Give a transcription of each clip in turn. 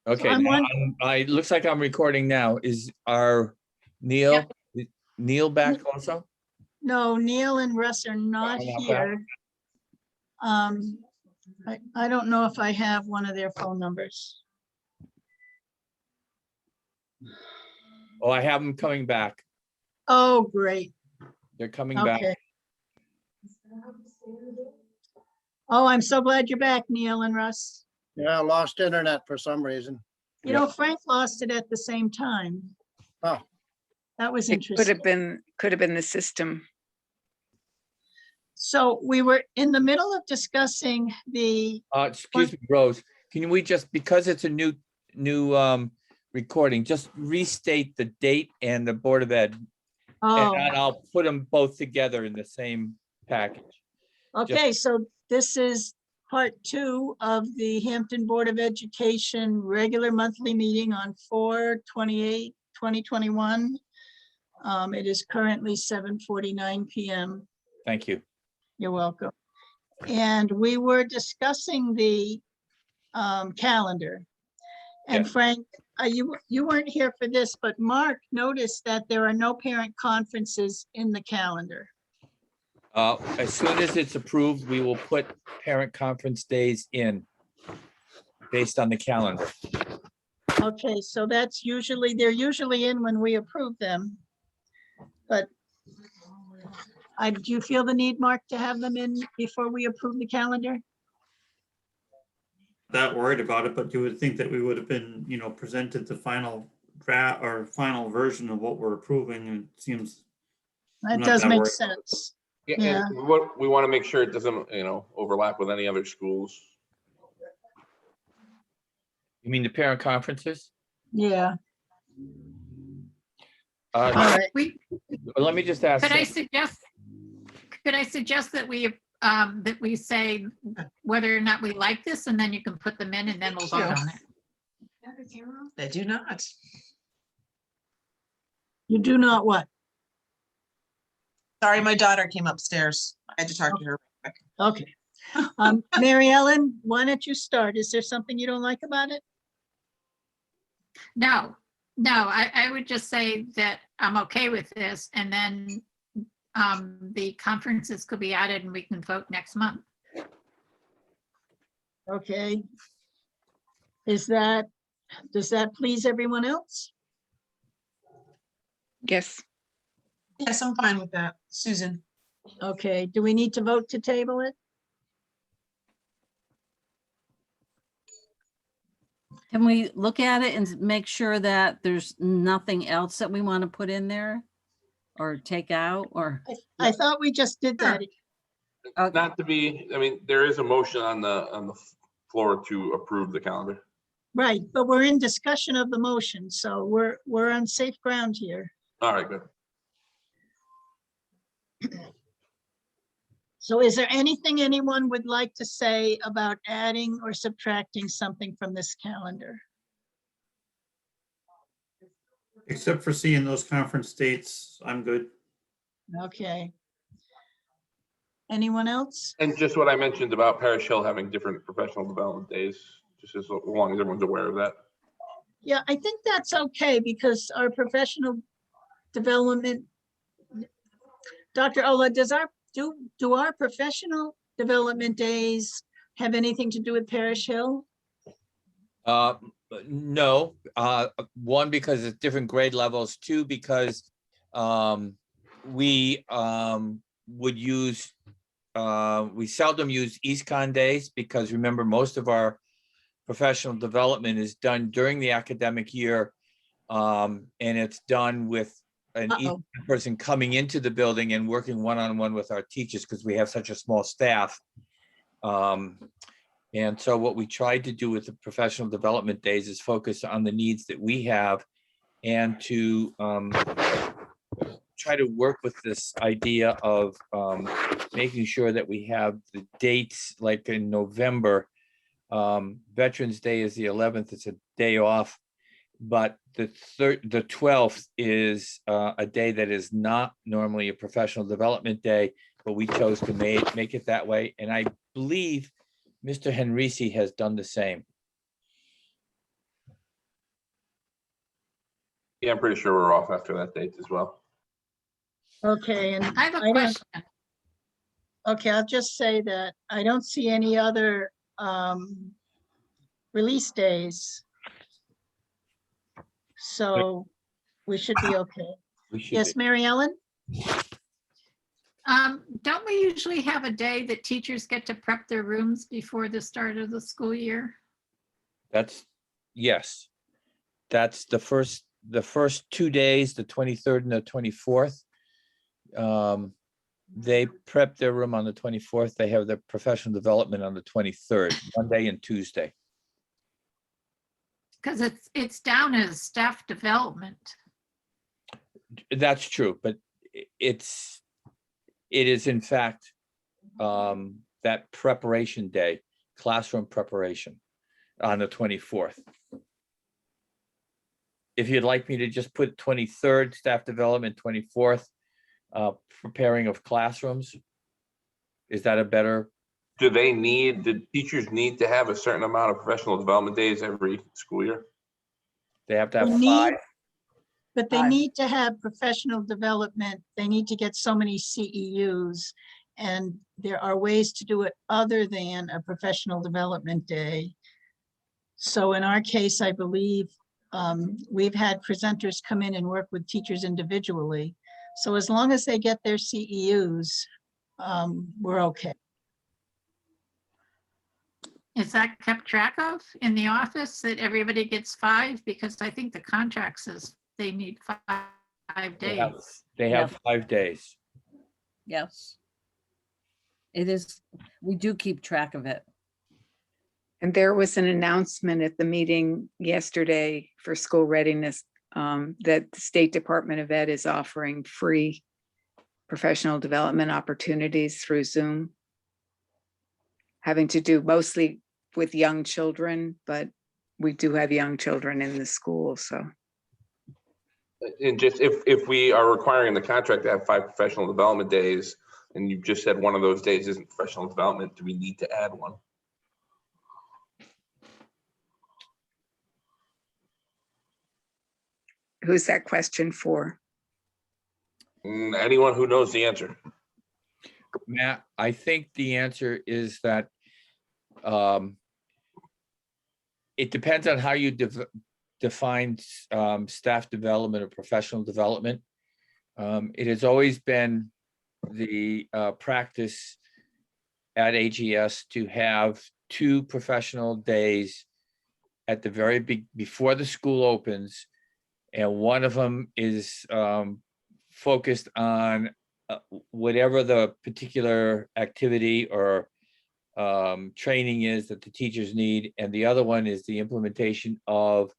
Okay, I'm now wondering- looks like I'm recording now. Is our Neil, Neil back also? No, Neil and Russ are not Oh, not here. I don't know if I have one of their phone numbers. Oh, I have them coming back. Oh, great. They're coming back. Okay. Oh, I'm so glad you're back, Neil and Russ. Yeah, I lost internet for some reason. You know, Frank lost it at the same time. Oh. That was It interesting. could have been the system. So we were in the middle of discussing the, Excuse me, Rose, can we just, because it's a new recording, just restate the date and the Board of Ed? oh, And I'll put them both together in the same package. okay, so this is part 2 of the Hampton Board of Education regular monthly meeting on 4/28/2021. It is currently 7:49 p.m. Thank you. You're welcome. And we were discussing the calendar. And Yes. Frank, you weren't here for this, but Mark noticed that there are no parent conferences in the calendar. As soon as it's approved, we will put parent conference days in based on the calendar. Okay, so they're usually in when we approve them. But do you feel the need, Mark, to have them in before we approve the calendar? That worried about it, but you would think that we would have been, presented the final draft or final version of what we're approving. And it seems That not does that make worried. sense. Yeah, Yeah. and what we want to make sure it doesn't, overlap with any other schools. You mean the parent conferences? Yeah, all Uh, right. Let me just ask. Could I suggest that we say whether or not we like this, and then you can put them in and then we'll vote on it. They do not. You do not what? Sorry, my daughter came upstairs. I had to talk to her. Okay. Mary Ellen, why don't you start? Is there something you don't like about it? No, I would just say that I'm okay with this, and then the conferences could be added and we can vote next month. Okay. Does that please everyone else? Yes. Yes, I'm fine with that. Susan. Okay, do we need to vote to table it? Can we look at it and make sure that there's nothing else that we want to put in there or take out or? I thought we just did that. Okay. Not to be, there is a motion on the floor to approve the calendar. Right, but we're in discussion of the motion, so we're on safe ground here. All right, good. So is there anything anyone would like to say about adding or subtracting something from this calendar? Except for seeing those conference dates, I'm good. Okay. Anyone else? And just what I mentioned about Parish Hill having different professional development days, just as long as everyone's aware of that. Yeah, I think that's okay because our professional development, Dr. Ola, do our professional development days have anything to do with Parish Hill? No, one, because it's different grade levels. Two, because we would use, we seldom use EastCon days because remember, most of our professional development is done during the academic year. And it's done with an EastCon person coming into the building and working one-on-one with our teachers because we have such a small staff. And so what we tried to do with the professional development days is focus on the needs that we have and to try to work with this idea of making sure that we have the dates like in November. Veterans Day is the 11th, it's a day off, but the 12th is a day that is not normally a professional development day, but we chose to make it that way. And I believe Mr. Henrici has done the same. Yeah, I'm pretty sure we're off after that date as well. Okay, and I have a I don't, question. okay, I'll just say that I don't see any other release days. So we should be okay. We should Yes, be. Mary Ellen? Don't we usually have a day that teachers get to prep their rooms before the start of the school year? That's, yes. That's the first 2 days, the 23rd and the 24th. They prep their room on the 24th. They have their professional development on the 23rd, Monday and Tuesday. Because it's down as staff development. That's true, but it is in fact that preparation day, classroom preparation on the 24th. If you'd like me to just put 23rd, staff development, 24th, preparing of classrooms, is that a better? Do teachers need to have a certain amount of professional development days every school year? They have to They have need- 5. But they Fine. need to have professional development. They need to get so many CEUs. And there are ways to do it other than a professional development day. So in our case, I believe we've had presenters come in and work with teachers individually. So as long as they get their CEUs, we're okay. Is that kept track of in the office that everybody gets 5? Because I think the contract says they need 5 They have- days. They have 5 days. Yes. It is, we do keep track of it. And there was an announcement at the meeting yesterday for school readiness that the State Department of Ed is offering free professional development opportunities through Zoom, having to do mostly with young children, but we do have young children in the school, so. And just if we are requiring the contract to have 5 professional development days, and you just said one of those days isn't professional development, do we need to add one? Who's that question for? Anyone who knows the answer. Matt, I think the answer is that it depends on how you define staff development or professional development. It has always been the practice at AGS to have 2 professional days at the very before the school opens, and one of them is focused on whatever the particular activity or training is that the teachers need, and the other one is the implementation of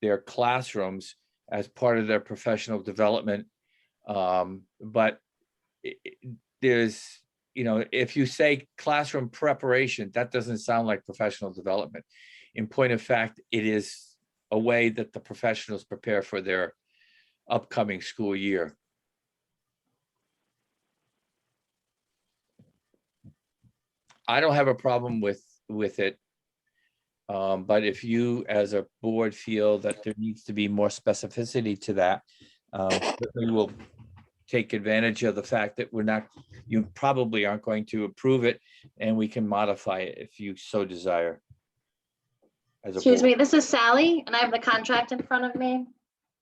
their classrooms as part of their professional development. But there's, if you say classroom preparation, that doesn't sound like professional development. In point of fact, it is a way that the professionals prepare for their upcoming school year. I don't have a problem with it. But if you as a board feel that there needs to be more specificity to that, we will take advantage of the fact that you probably aren't going to approve it, and we can modify it if you so desire. Excuse me, this is Sally, and I have the contract in front of me.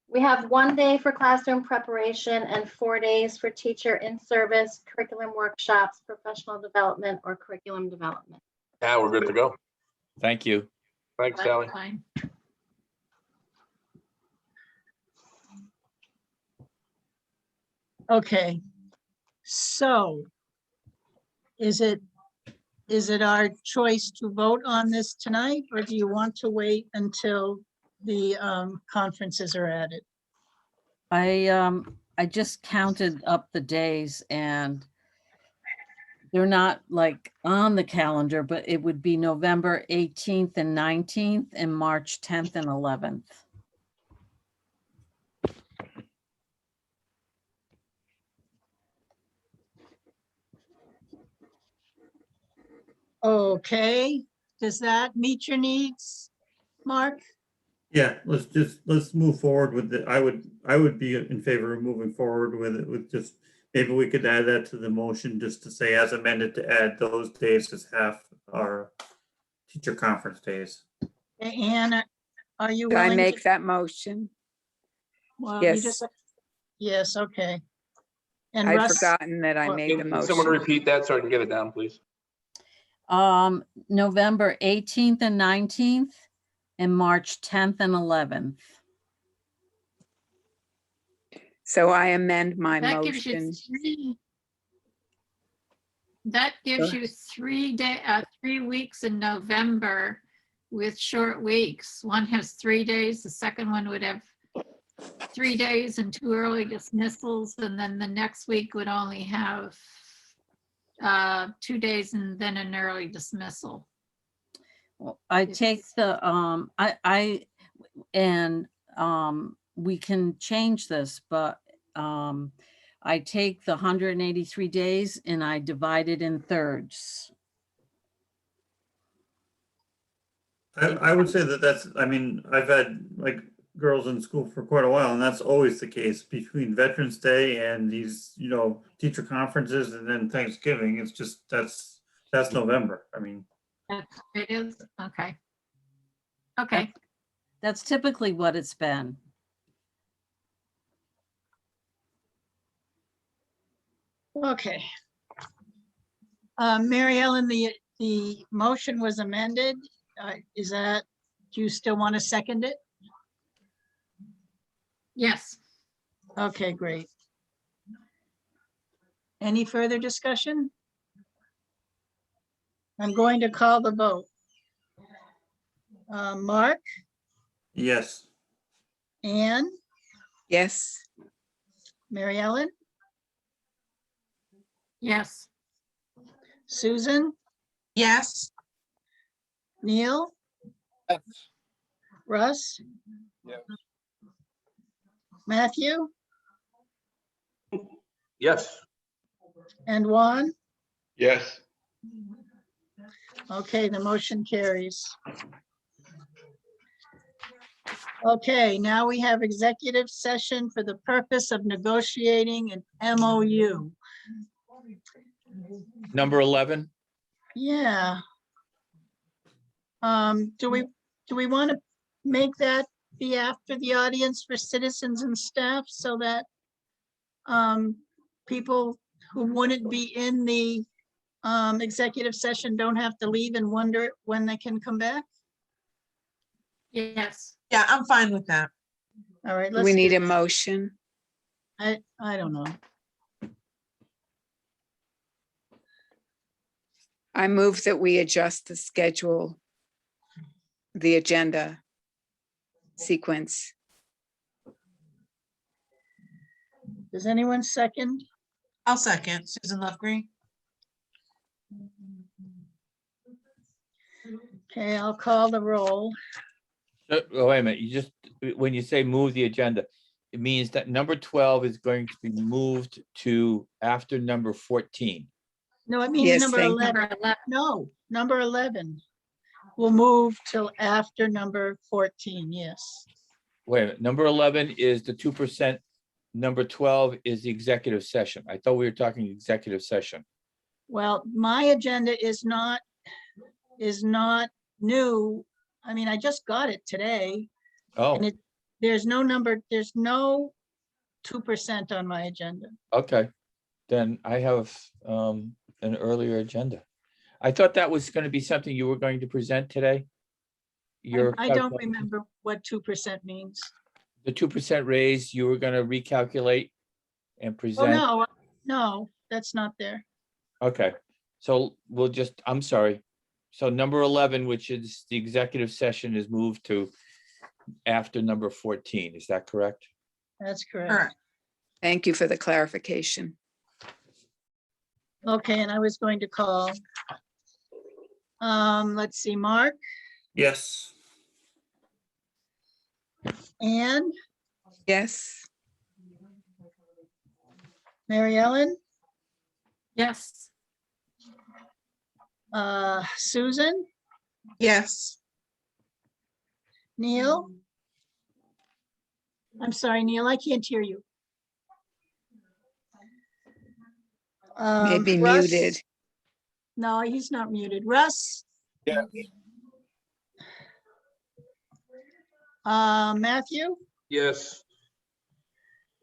We have 1 day for classroom preparation and 4 days for teacher in-service, curriculum workshops, professional development, or curriculum development. Yeah, we're good to go. Thank you. Thanks, That's Sally. fine. Okay. So is it our choice to vote on this tonight, or do you want to wait until the conferences are added? I just counted up the days, and they're not like on the calendar, but it would be November 18th and 19th and March 10th and 11th. Okay, does that meet your needs, Mark? Yeah, let's move forward with it. I would be in favor of moving forward with it, with just, maybe we could add that to the motion, just to say as amended to add those days as half our teacher conference days. Anne, are you Did I willing to? make that motion? Well, you Yes. just. Yes, okay. And I'd Russ, forgotten that I or- made the Can someone motion. repeat that so I can get it down, please? November 18th and 19th and March 10th and 11th. So I amend my That gives you motion. three. That gives you 3 weeks in November with short weeks. One has 3 days, the second one would have 3 days and 2 early dismissals, and then the next week would only have 2 days and then an early dismissal. Well, I take the, we can change this, but I take the 183 days and I divide it in thirds. I would say that that's, I mean, I've had like girls in school for quite a while, and that's always the case between Veterans Day and these, teacher conferences and then Thanksgiving. It's just, that's November. I mean, It is, okay. Okay, That's typically what it's been. okay. Mary Ellen, the motion was amended. Is that, do you still want to second it? yes. Okay, great. Any further discussion? I'm going to call the vote. Mark, yes. Anne, Yes, Mary Ellen, Yes, Susan, Yes, Neil, Yes. Russ, Yes. Matthew, Yes. and Juan. Yes. Okay, the motion carries. Okay, now we have executive session for the purpose of negotiating an MOU. Number 11, Yeah. Do we want to make that be after the audience for citizens and staff so that people who wouldn't be in the executive session don't have to leave and wonder when they can come back? yes. yeah, I'm fine with that. All right, we let's need do a that. motion. I don't know. I move that we adjust the schedule, the agenda sequence. Does anyone second? I'll second. Susan Lovegreen. Okay, I'll call the roll. wait a minute, you just, when you say move the agenda, it means that number 12 is going to be moved to after number 14. No, it means Yes, number thank you. 11. Number 11. No, number 11. We'll move till after number 14, yes. Wait a minute, number 11 is the 2%. Number 12 is the executive session. I thought we were talking executive session. Well, my agenda is not new. I mean, I just got it today. Oh, And there's no number, there's no 2% on my agenda. okay. Then I have an earlier agenda. I thought that was going to be something you were going to present today. Your I don't calculation. remember what 2% means. The 2% raise, you were going to recalculate and Oh, present. no, that's not there. Okay, so we'll just, I'm sorry. So number 11, which is the executive session, is moved to after number 14. Is that correct? That's correct. Correct. Thank you for the clarification. Okay, and I was going to call. Let's see, Mark, Yes. Anne, Yes, Mary Ellen, Yes, Susan, Yes, Neil, I'm sorry, Neil, I can't hear you. Maybe Russ? muted. No, he's not muted. Russ? Yeah. Matthew Yes.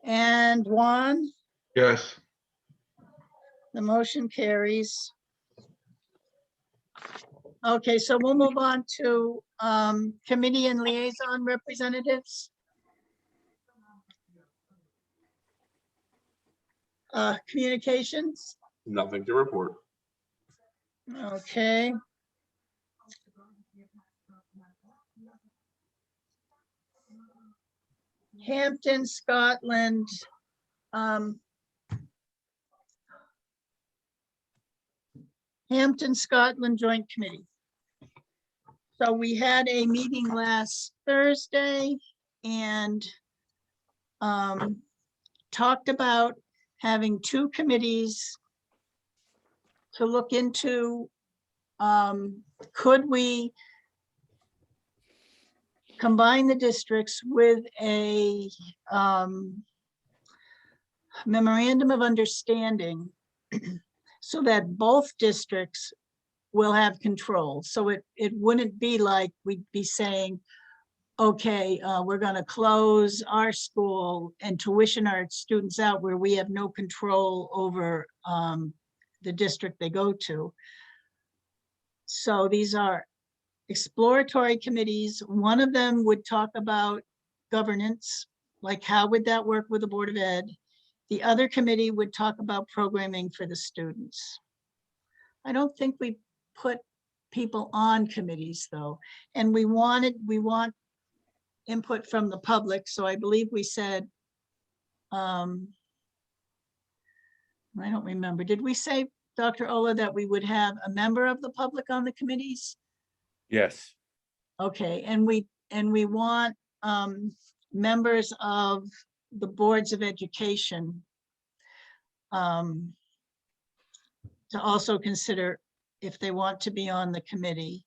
and Juan? Yes. The motion carries. Okay, so we'll move on to committee and liaison representatives. Communications, Nothing to report. okay. Hampton, Scotland. Hampton, Scotland Joint Committee. So we had a meeting last Thursday and talked about having two committees to look into, could we combine the districts with a memorandum of understanding so that both districts will have control. So it wouldn't be like we'd be saying, okay, we're gonna close our school and tuition our students out where we have no control over the district they go to. So these are exploratory committees. One of them would talk about governance, like how would that work with the Board of Ed? The other committee would talk about programming for the students. I don't think we put people on committees though. And we want input from the public. So I believe we said, I don't remember, did we say, Dr. Ola, that we would have a member of the public on the committees? Yes. Okay, and we want members of the boards of education to also consider if they want to be on the committee.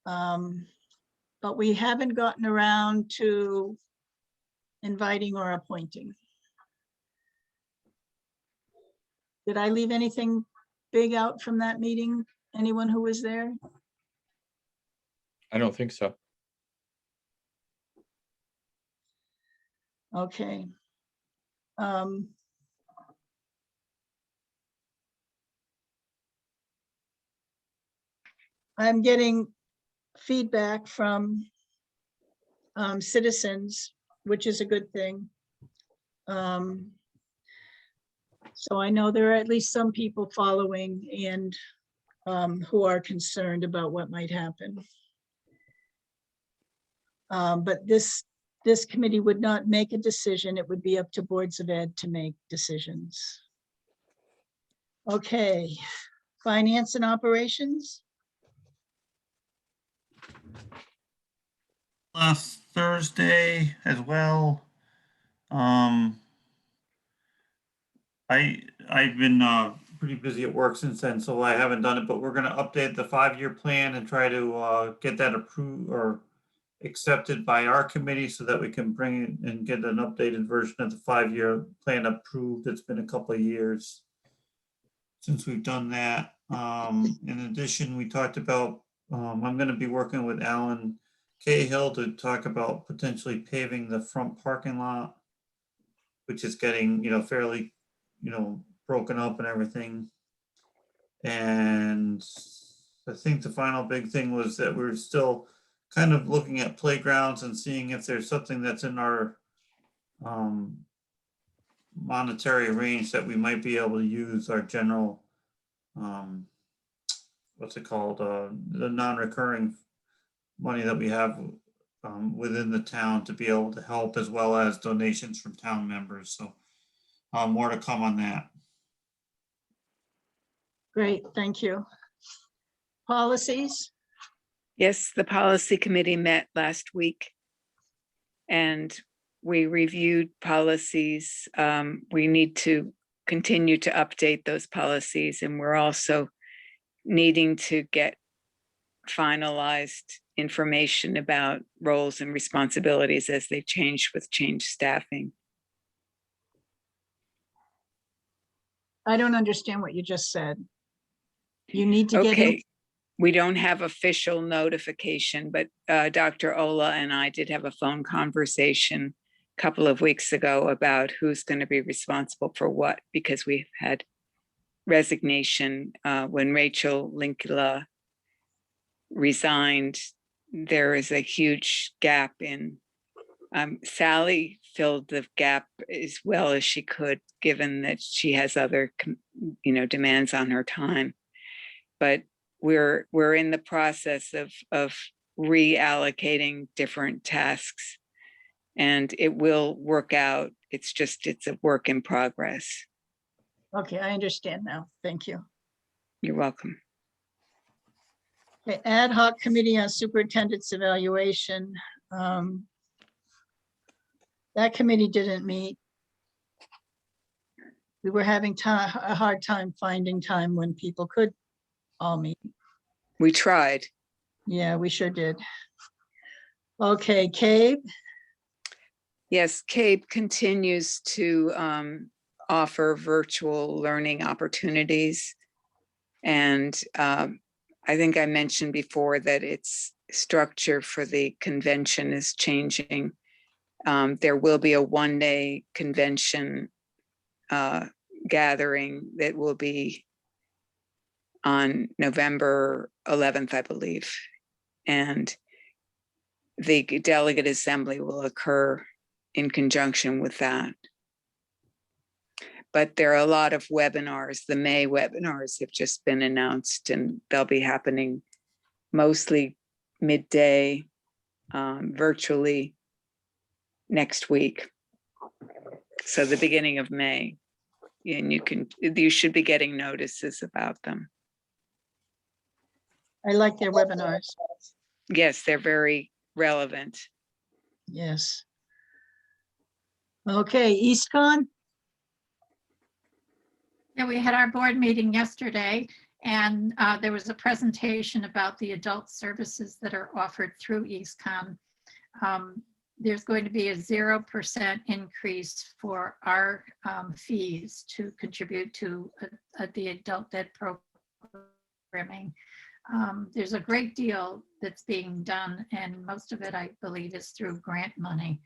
But we haven't gotten around to inviting or appointing. Did I leave anything big out from that meeting? Anyone who was there? I don't think so. Okay. I'm getting feedback from citizens, which is a good thing. So I know there are at least some people following and who are concerned about what might happen. But this committee would not make a decision. It would be up to boards of ed to make decisions. Okay, finance and operations. Last Thursday as well. I've been pretty busy at work since then, so I haven't done it, but we're gonna update the 5-year plan and try to get that approved or accepted by our committee so that we can bring it and get an updated version of the 5-year plan approved. It's been a couple of years since we've done that. In addition, we talked about, I'm gonna be working with Alan Cahill to talk about potentially paving the front parking lot, which is getting, fairly, broken up and everything. And I think the final big thing was that we're still kind of looking at playgrounds and seeing if there's something that's in our monetary range that we might be able to use our general, what's it called, the non-recurring money that we have within the town to be able to help, as well as donations from town members. So more to come on that. Great, thank you. Policies. Yes, the policy committee met last week. And we reviewed policies. We need to continue to update those policies, and we're also needing to get finalized information about roles and responsibilities as they changed with changed staffing. I don't understand what you just said. You need to get in. Okay, we don't have official notification, but Dr. Ola and I did have a phone conversation a couple of weeks ago about who's going to be responsible for what, because we've had resignation when Rachel Linkela resigned. There is a huge gap in Sally filled the gap as well as she could, given that she has other demands on her time. But we're in the process of reallocating different tasks, and it will work out. It's a work in progress. Okay, I understand now. Thank you. You're welcome. Okay, Ad hoc Committee on Superintendent's Evaluation. That committee didn't meet. We were having a hard time finding time when people could all meet. We tried. Yeah, we sure did. Okay, CABE. Yes, CABE continues to offer virtual learning opportunities. And I think I mentioned before that its structure for the convention is changing. There will be a one-day convention gathering that will be on November 11th, I believe. And the delegate assembly will occur in conjunction with that. But there are a lot of webinars. The May webinars have just been announced, and they'll be happening mostly midday, virtually next week. So the beginning of May, and you should be getting notices about them. I like their webinars. Yes, they're very relevant. Yes. Okay, EastCon. Yeah, we had our board meeting yesterday, and there was a presentation about the adult services that are offered through EastCon. There's going to be a 0% increase for our fees to contribute to the adult ed programming. There's a great deal that's being done, and most of it, I believe, is through grant money.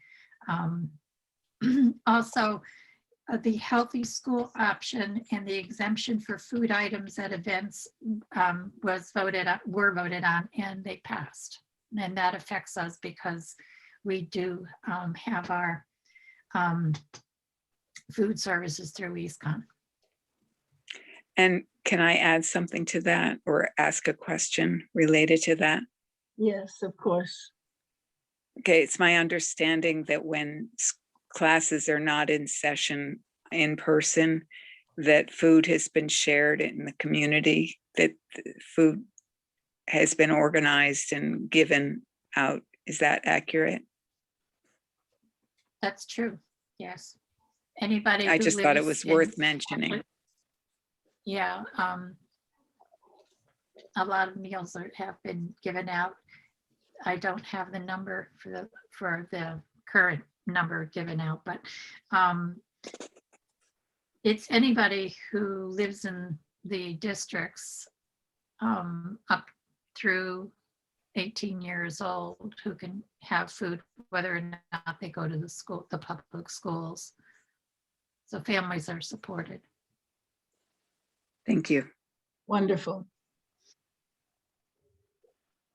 Also, the healthy school option and the exemption for food items at events were voted on, and they passed. And that affects us because we do have our food services through EastCon. And can I add something to that or ask a question related to that? Yes, of course. Okay, it's my understanding that when classes are not in session in person, that food has been shared in the community, that food has been organized and given out. Is that accurate? That's true, yes. Anybody I who just thought it lives was worth in- mentioning. Yeah, a lot of meals have been given out. I don't have the number for the current number given out, but it's anybody who lives in the districts up through 18 years old who can have food, whether or not they go to the public schools. So families are supported. Thank you. Wonderful.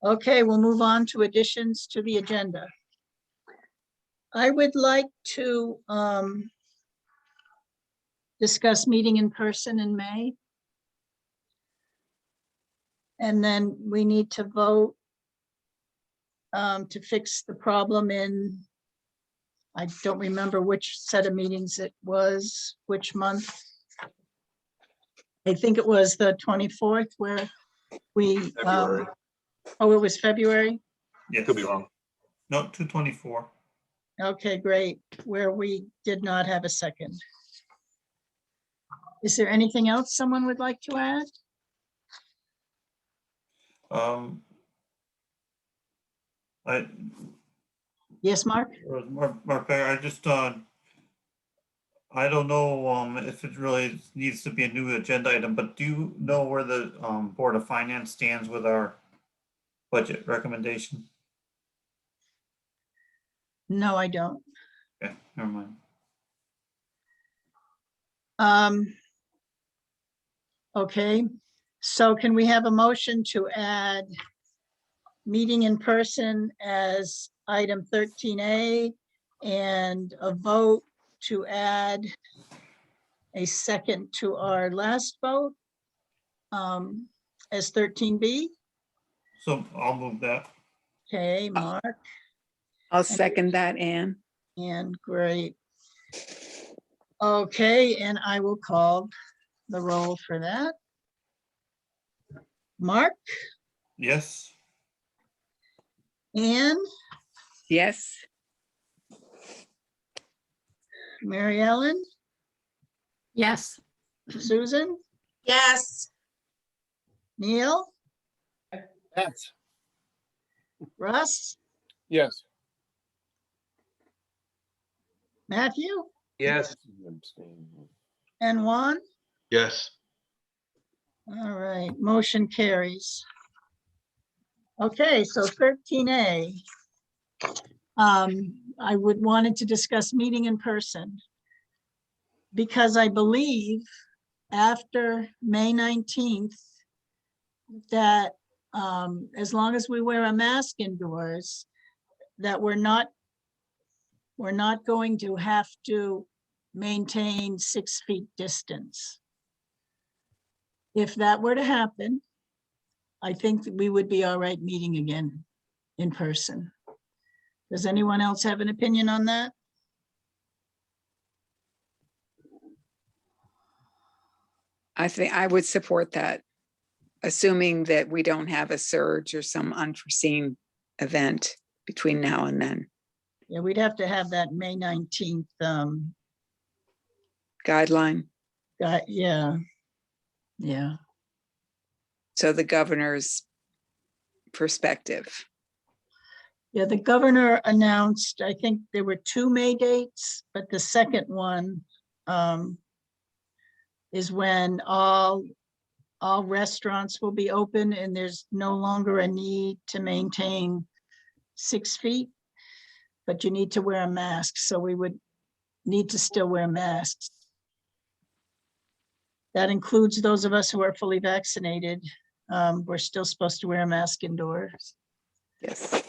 Okay, we'll move on to additions to the agenda. I would like to discuss meeting in person in May. And then we need to vote to fix the problem in, I don't remember which set of meetings it was, which month. I think it was the 24th where we, February. oh, it was February? Yes. Could be wrong. No, 224. Okay, great, where we did not have a second. Is there anything else someone would like to add? Yes, Mark? Mark, I just, I don't know if it really needs to be a new agenda item, but do you know where the Board of Finance stands with our budget recommendation? No, I don't. Okay, never mind. Okay, so can we have a motion to add meeting in person as item 13A and a vote to add a second to our last vote as 13B? So I'll move that. Okay, Mark I'll second that, Anne. and great. Okay, and I will call the roll for that. Mark, Yes, Anne, Yes, Mary Ellen, Yes, Susan, Yes. Neil, Yes. Russ, Yes. Matthew, Yes. and Juan. Yes. All right, motion carries. Okay, so 13A. I would wanted to discuss meeting in person. Because I believe after May 19th, that as long as we wear a mask indoors, that we're not going to have to maintain 6 feet distance. If that were to happen, I think that we would be all right meeting again in person. Does anyone else have an opinion on that? I think I would support that, assuming that we don't have a surge or some unforeseen event between now and then. Yeah, we'd have to have that May 19th. Guideline. Yeah. Yeah. So the governor's perspective. Yeah, the governor announced, I think there were 2 May dates, but the second one is when all restaurants will be open and there's no longer a need to maintain 6 feet, but you need to wear a mask. So we would need to still wear masks. That includes those of us who are fully vaccinated. We're still supposed to wear a mask indoors. Yes.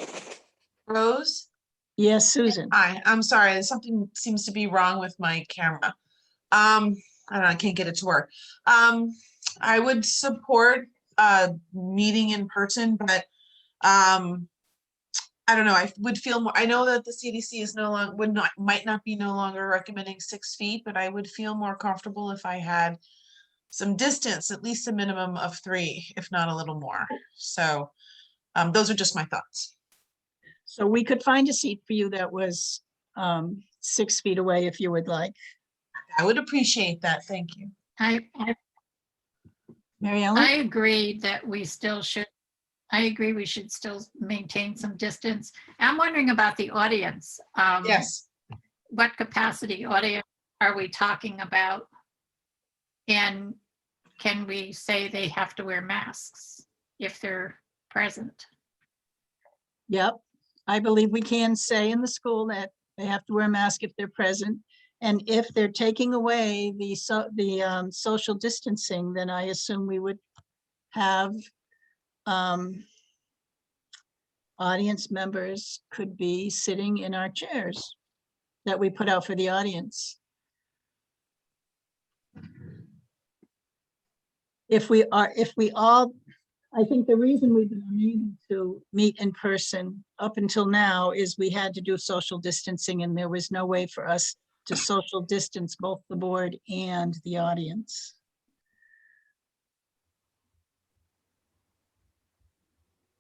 Rose? Yes, Susan. Hi, I'm sorry. Something seems to be wrong with my camera. I don't know, I can't get it to work. I would support meeting in person, but I don't know, I would feel more, I know that the CDC is no longer, might not be no longer recommending 6 feet, but I would feel more comfortable if I had some distance, at least a minimum of 3, if not a little more. So those are just my thoughts. So we could find a seat for you that was 6 feet away if you would like. I would appreciate that. Thank you. I Mary Ellen? I agree that we still should, I agree we should still maintain some distance. I'm wondering about the audience. Yes. What capacity audience are we talking about? And can we say they have to wear masks if they're present? Yep, I believe we can say in the school that they have to wear a mask if they're present. And if they're taking away the social distancing, then I assume we would have audience members could be sitting in our chairs that we put out for the audience. If we all, I think the reason we've been unable to meet in person up until now is we had to do social distancing and there was no way for us to social distance both the board and the audience.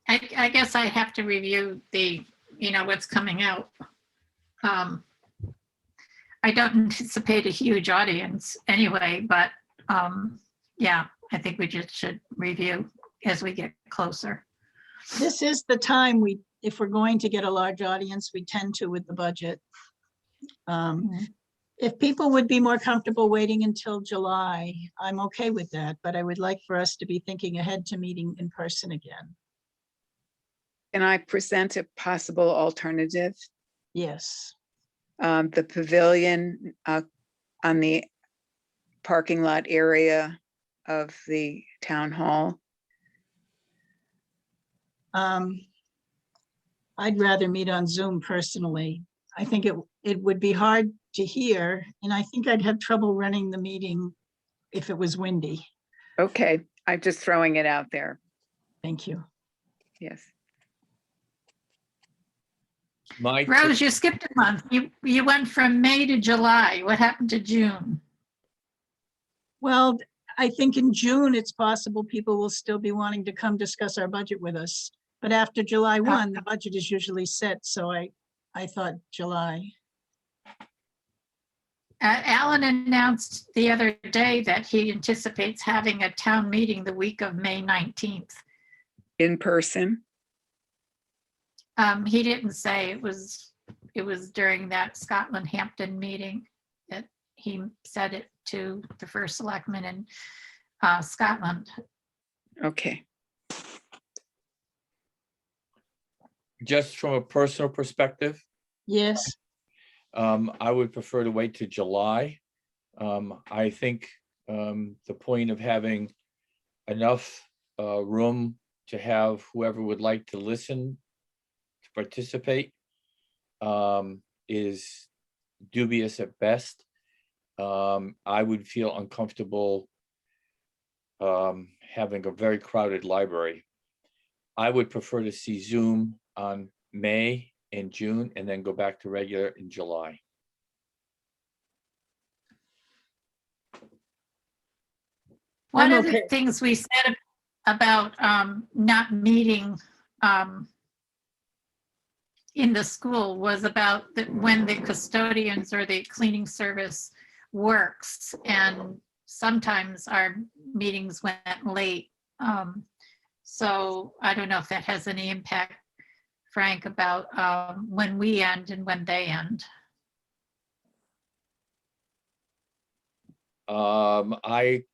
I guess I have to review the, what's coming out. I don't anticipate a huge audience anyway, but yeah, I think we just should review as we get closer. This is the time we if we're going to get a large audience, we tend to with the budget. If people would be more comfortable waiting until July, I'm okay with that, but I would like for us to be thinking ahead to meeting in person again. Can I present a possible alternative? Yes. The pavilion on the parking lot area of the town hall. I'd rather meet on Zoom personally. I think it would be hard to hear, and I think I'd have trouble running the meeting if it was windy. Okay, I'm just throwing it out there. Thank you. Yes. My, Rose, you skipped a month. You went from May to July. What happened to June? Well, I think in June, it's possible people will still be wanting to come discuss our budget with us. But after July 1, the budget is usually set, so I thought July. Alan announced the other day that he anticipates having a town meeting the week of May 19th. In person? He didn't say it was during that Scotland Hampton meeting that he said it to the first selectman in Scotland. Okay. just from a personal perspective, Yes, I would prefer to wait to July. I think the point of having enough room to have whoever would like to listen, to participate, is dubious at best. I would feel uncomfortable having a very crowded library. I would prefer to see Zoom on May and June and then go back to regular in July. One I'm of the okay. things we said about not meeting in the school was about when the custodians or the cleaning service works, and sometimes our meetings went late. So I don't know if that has any impact, Frank, about when we end and when they end. I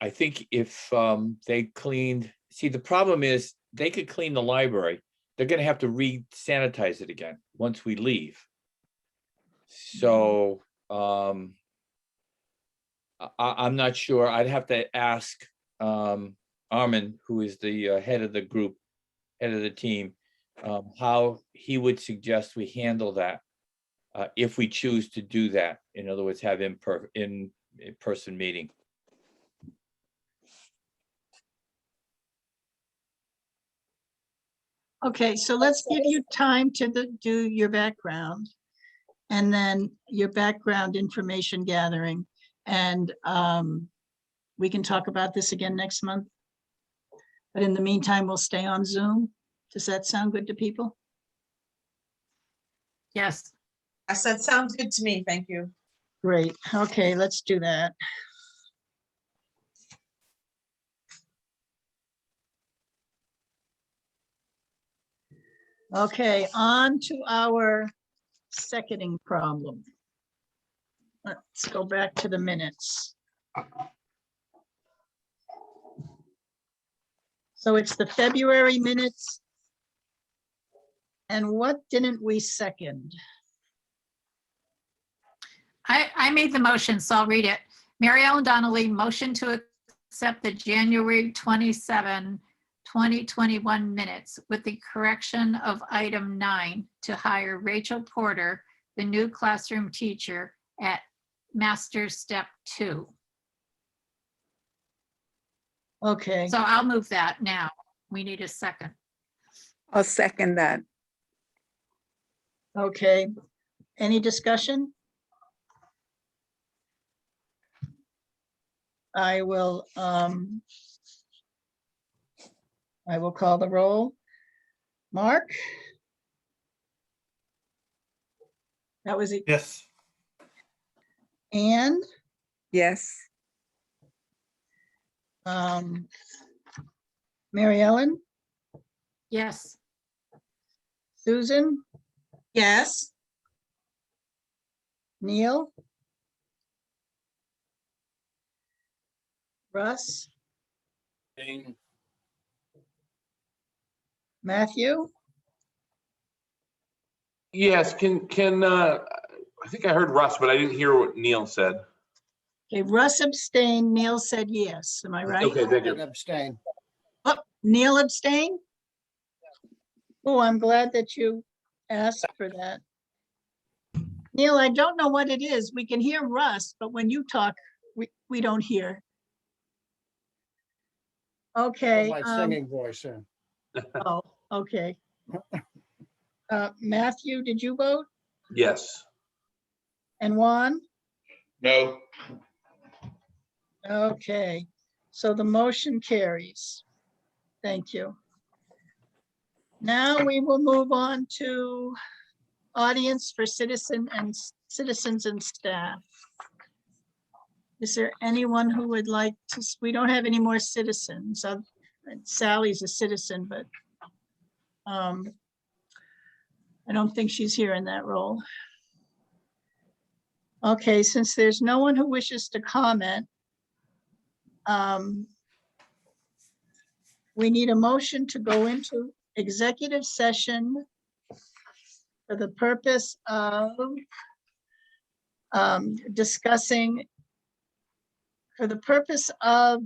think if they cleaned, see, the problem is they could clean the library. They're gonna have to re-sanitize it again once we leave. So I'm not sure. I'd have to ask Armin, who is the head of the group, head of the team, how he would suggest we handle that if we choose to do that. In other words, have in-person meeting. Okay, so let's give you time to do your background and then your background information gathering. And we can talk about this again next month. But in the meantime, we'll stay on Zoom. Does that sound good to people? Yes. Yes, that sounds good to me. Thank you. Great. Okay, let's do that. Okay, on to our seconding problem. Let's go back to the minutes. So it's the February minutes. And what didn't we second? I made the motion, so I'll read it. Mary Ellen Donnelly motion to accept the January 27, 2021 minutes with the correction of item 9 to hire Rachel Porter, the new classroom teacher at Master Step 2. Okay, So I'll move that now. We need a second. I'll second that. okay. Any discussion? I will call the roll. Mark? That was it. Yes. Anne? Yes. Mary Ellen? Yes. Susan, Yes. Neil? Russ, Abstain. Matthew? Yes, I think I heard Russ, but I didn't hear what Neil said. Okay, Russ abstained, Neil said yes. Am I right? Okay, thank you. Abstain. Oh, Neil abstained? Oh, I'm glad that you asked for that. Neil, I don't know what it is. We can hear Russ, but when you talk, we don't hear. Okay. My singing voice in. Oh, okay. Matthew, did you vote? Yes. And Juan? No. Okay, so the motion carries. Thank you. Now we will move on to audience for citizens and staff. Is there anyone who would like to, we don't have any more citizens. Sally's a citizen, but I don't think she's here in that role. Okay, since there's no one who wishes to comment, we need a motion to go into executive session for the purpose of discussing, for the purpose of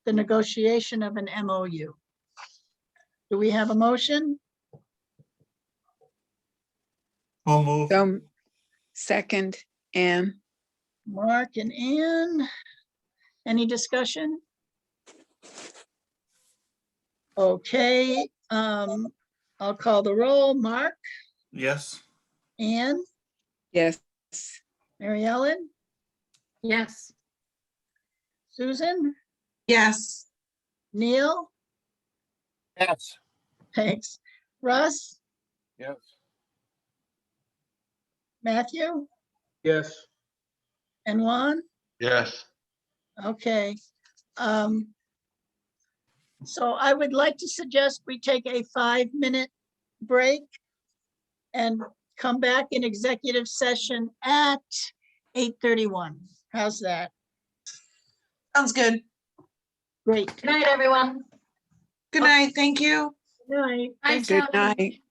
the negotiation of an MOU. Do we have a motion? I'll move. Second, Anne. Mark and Ann. Any discussion? Okay, I'll call the roll. Mark, Yes. Ann, Yes. Mary Ellen, Yes. Susan, Yes. Neil, Yes. thanks. Russ, Yes. Matthew, Yes. and Juan? Yes. Okay. So I would like to suggest we take a 5-minute break and come back in executive session at 8:31. How's that? Sounds good. Great. Good night, everyone. Good night. Thank you. Good night. Bye, Thank you. Good Sally. night.